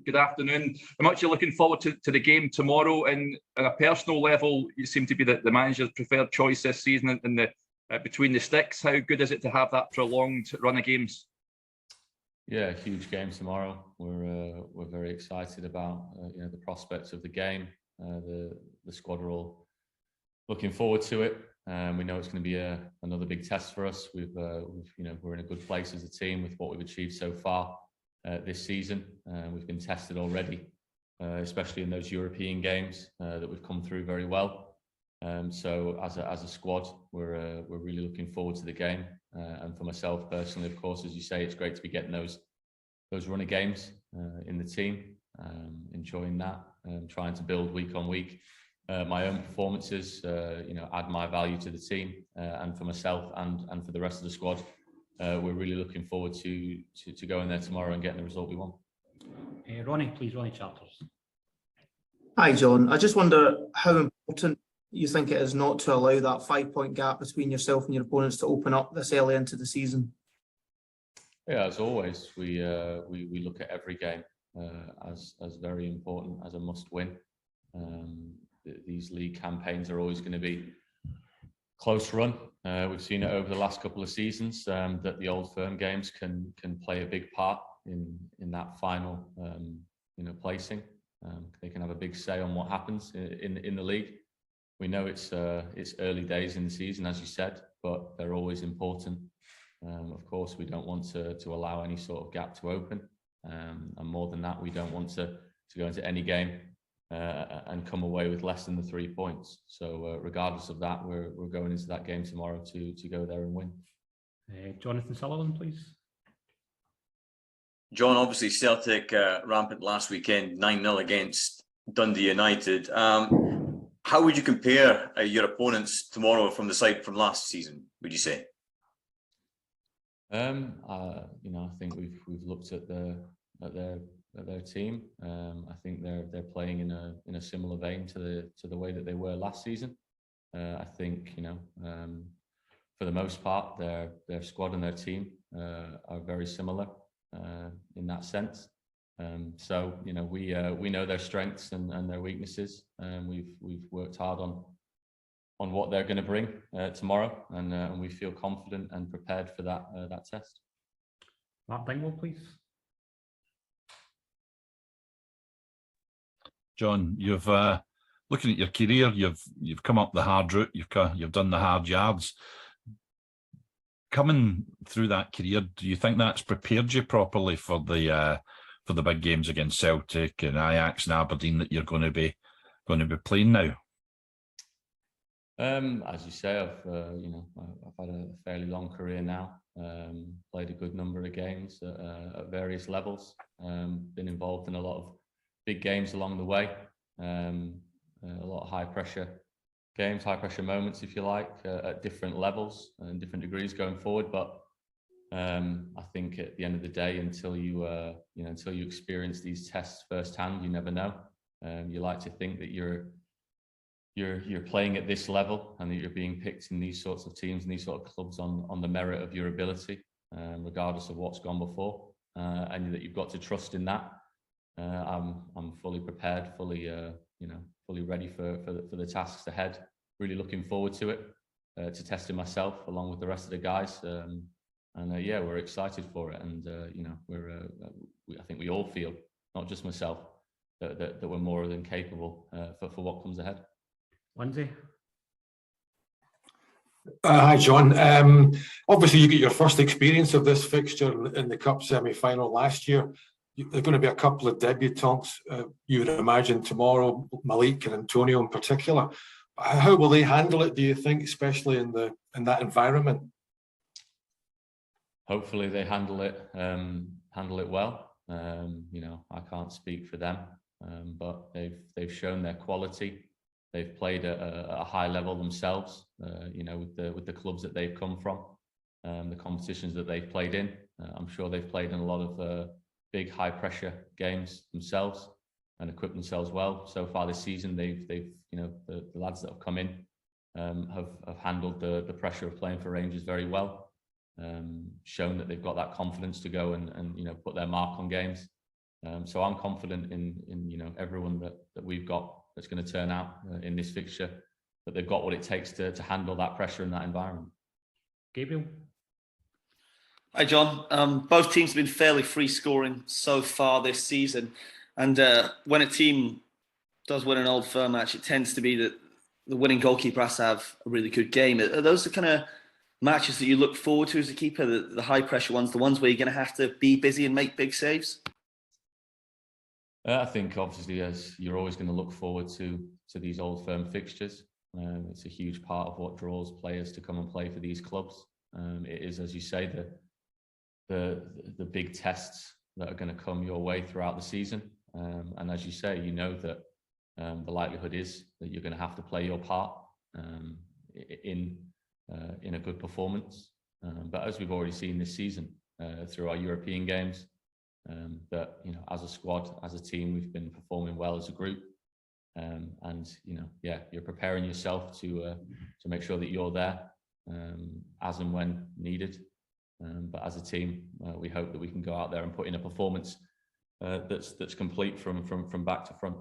good afternoon. I'm actually looking forward to the game tomorrow. And on a personal level, you seem to be the manager's preferred choice this season in the between the sticks. How good is it to have that prolonged run of games? Yeah, huge game tomorrow. We're very excited about the prospects of the game. The squad are all looking forward to it. We know it's going to be another big test for us. We're in a good place as a team with what we've achieved so far this season. We've been tested already, especially in those European games that we've come through very well. So as a squad, we're really looking forward to the game. And for myself personally, of course, as you say, it's great to be getting those run of games in the team, enjoying that, trying to build week on week. My own performances, add my value to the team, and for myself and for the rest of the squad, we're really looking forward to going there tomorrow and getting the result we want. Ronnie Charters. Hi, John. I just wonder how important you think it is not to allow that 5-point gap between yourself and your opponents to open up this early into the season. Yeah, as always, we look at every game as very important, as a must-win. These league campaigns are always going to be close run. We've seen it over the last couple of seasons that the Old Firm games can play a big part in that final placing. They can have a big say on what happens in the league. We know it's early days in the season, as you said, but they're always important. Of course, we don't want to allow any sort of gap to open, and more than that, we don't want to go into any game and come away with less than the 3 points. So regardless of that, we're going into that game tomorrow to go there and win. Jonathan Sullivan, please. John, obviously Celtic rampant last weekend, 9-0 against Dundee United. How would you compare your opponents tomorrow from the side from last season, would you say? I think we've looked at their team. I think they're playing in a similar vein to the way that they were last season. I think for the most part their squad and their team are very similar in that sense. So we know their strengths and their weaknesses. We've worked hard on what they're going to bring tomorrow, and we feel confident and prepared for that test. Mark Dingwall, please. John, you've looking at your career, you've come up the hard route, you've done the hard yards. Coming through that career, do you think that's prepared you properly for the big games against Celtic and Ajax and Aberdeen that you're going to be playing now? As you say, I've had a fairly long career now. Played a good number of games at various levels. Been involved in a lot of big games along the way. A lot of high pressure games, high pressure moments, if you like, at different levels and different degrees going forward. But I think at the end of the day, until you experience these tests firsthand, you never know. You like to think that you're playing at this level and that you're being picked in these sorts of teams and these sort of clubs on the merit of your ability, regardless of what's gone before, and that you've got to trust in that. I'm fully prepared, fully ready for the tasks ahead. Really looking forward to it, to testing myself along with the rest of the guys, and yeah, we're excited for it. And I think we all feel, not just myself, that we're more than capable for what comes ahead. Lindsay. Hi, John. Obviously, you get your first experience of this fixture in the Cup semi-final last year. There are going to be a couple of debutants, you would imagine, tomorrow, Malik and Antonio in particular. How will they handle it, do you think, especially in that environment? Hopefully they handle it well. I can't speak for them, but they've shown their quality. They've played at a high level themselves, with the clubs that they've come from, the competitions that they've played in. I'm sure they've played in a lot of big high pressure games themselves and equipped themselves well. So far this season, they've the lads that have come in have handled the pressure of playing for Rangers very well. Shown that they've got that confidence to go and put their mark on games. So I'm confident in everyone that we've got that's going to turn out in this fixture, that they've got what it takes to handle that pressure in that environment. Gabriel? Hi, John. Both teams have been fairly free scoring so far this season. And when a team does win an Old Firm match, it tends to be that the winning goalkeeper has to have a really good game. Are those the kind of matches that you look forward to as a keeper, the high pressure ones, the ones where you're going to have to be busy and make big saves? I think obviously, as you're always going to look forward to these Old Firm fixtures. It's a huge part of what draws players to come and play for these clubs. It is, as you say, the big tests that are going to come your way throughout the season. And as you say, you know that the likelihood is that you're going to have to play your part in a good performance. But as we've already seen this season through our European games, that as a squad, as a team, we've been performing well as a group. And you're preparing yourself to make sure that you're there as and when needed. But as a team, we hope that we can go out there and put in a performance that's complete from back to front.